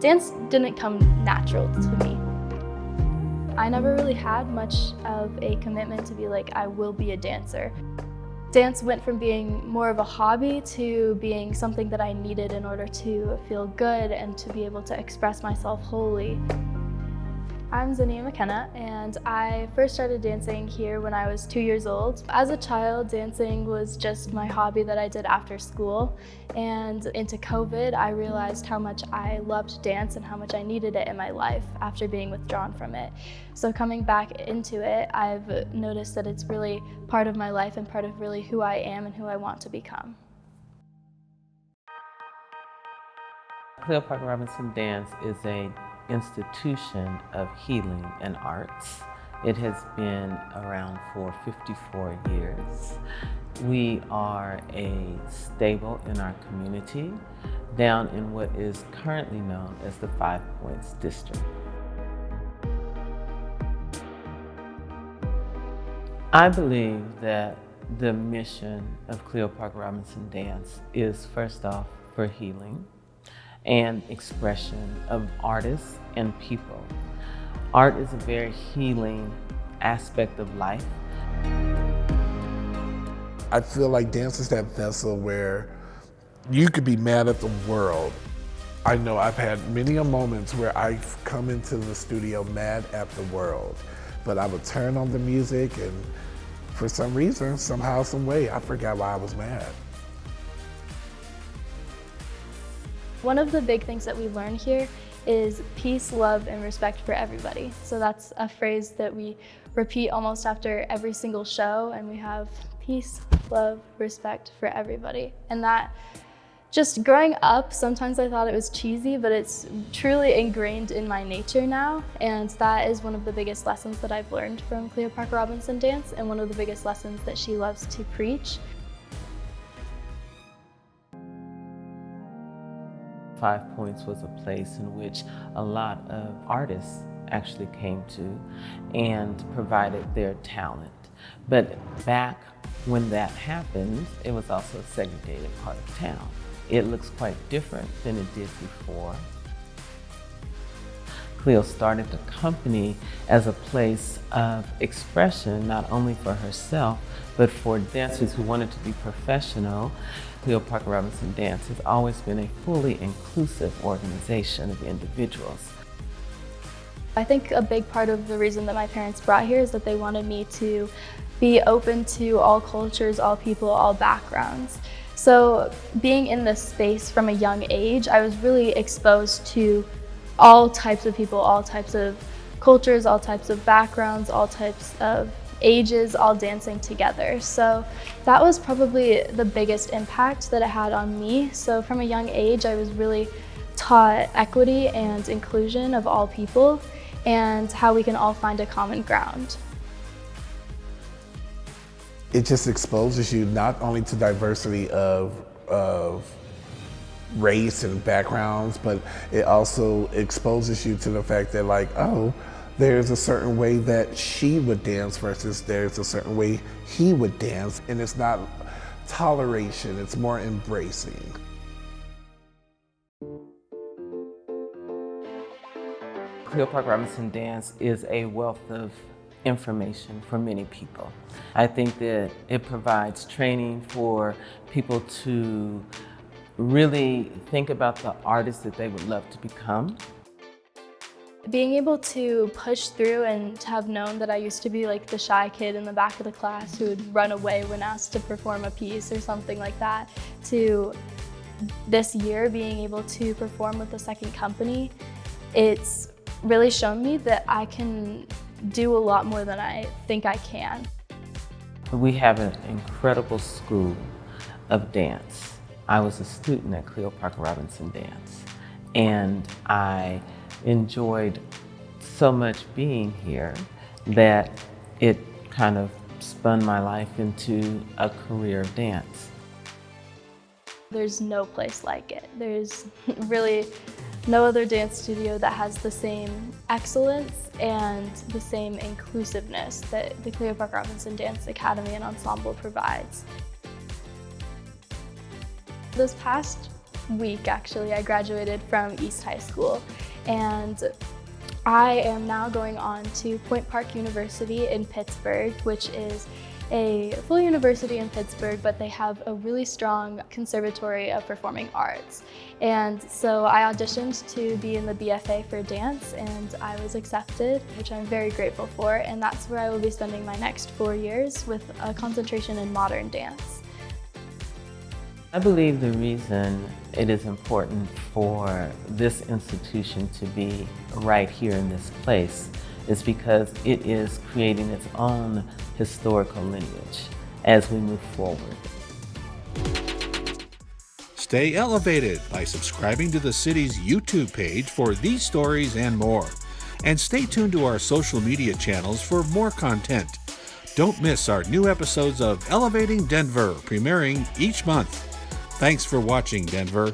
Dance didn't come natural to me. I never really had much of a commitment to be like, I will be a dancer. Dance went from being more of a hobby to being something that I needed in order to feel good and to be able to express myself wholly. I'm Zania McKenna, and I first started dancing here when I was 2 years old. As a child, dancing was just my hobby that I did after school, and into COVID, I realized how much I loved dance and how much I needed it in my life after being withdrawn from it. So coming back into it, I've noticed that it's really part of my life and part of really who I am and who I want to become. Cleo Parker Robinson Dance is an institution of healing and arts. It has been around for 54 years. We are a stable in our community down in what is currently known as the Five Points District. I believe that the mission of Cleo Parker Robinson Dance is first off for healing and expression of artists and people. Art is a very healing aspect of life. I feel like dance is that vessel where you could be mad at the world. I know I've had many a moments where I've come into the studio mad at the world, but I would turn on the music and for some reason, somehow, some way, I forgot why I was mad. One of the big things that we learn here is peace, love, and respect for everybody. So that's a phrase that we repeat almost after every single show, and we have peace, love, respect for everybody. And that, just growing up, sometimes I thought it was cheesy, but it's truly ingrained in my nature now, and that is one of the biggest lessons that I've learned from Cleo Parker Robinson Dance, and one of the biggest lessons that she loves to preach. Five Points was a place in which a lot of artists actually came to and provided their talent. But back when that happened, it was also a segregated part of town. It looks quite different than it did before. Cleo started the company as a place of expression, not only for herself, but for dancers who wanted to be professional. Cleo Parker Robinson Dance has always been a fully inclusive organization of individuals. I think a big part of the reason that my parents brought here is that they wanted me to be open to all cultures, all people, all backgrounds. So being in this space from a young age, I was really exposed to all types of people, all types of cultures, all types of backgrounds, all types of ages, all dancing together. So that was probably the biggest impact that it had on me. So from a young age, I was really taught equity and inclusion of all people and how we can all find a common ground. It just exposes you not only to diversity of race and backgrounds, but it also exposes you to the fact that like, oh, there's a certain way that she would dance versus there's a certain way he would dance. And it's not toleration, it's more embracing. Cleo Parker Robinson Dance is a wealth of information for many people. I think that it provides training for people to really think about the artists that they would love to become. Being able to push through and to have known that I used to be like the shy kid in the back of the class who would run away when asked to perform a piece or something like that, to this year being able to perform with the second company, it's really shown me that I can do a lot more than I think I can. We have an incredible school of dance. I was a student at Cleo Parker Robinson Dance, and I enjoyed so much being here that it kind of spun my life into a career of dance. There's no place like it. There's really no other dance studio that has the same excellence and the same inclusiveness that the Cleo Parker Robinson Dance Academy and Ensemble provides. This past week, actually, I graduated from East High School, and I am now going on to Point Park University in Pittsburgh, which is a full university in Pittsburgh, but they have a really strong conservatory of performing arts. And so I auditioned to be in the BFA for dance, and I was accepted, which I'm very grateful for. And that's where I will be spending my next 4 years with a concentration in modern dance. I believe the reason it is important for this institution to be right here in this place is because it is creating its own historical lineage as we move forward. Stay elevated by subscribing to the city's YouTube page for these stories and more. And stay tuned to our social media channels for more content. Don't miss our new episodes of Elevating Denver, premiering each month. Thanks for watching, Denver.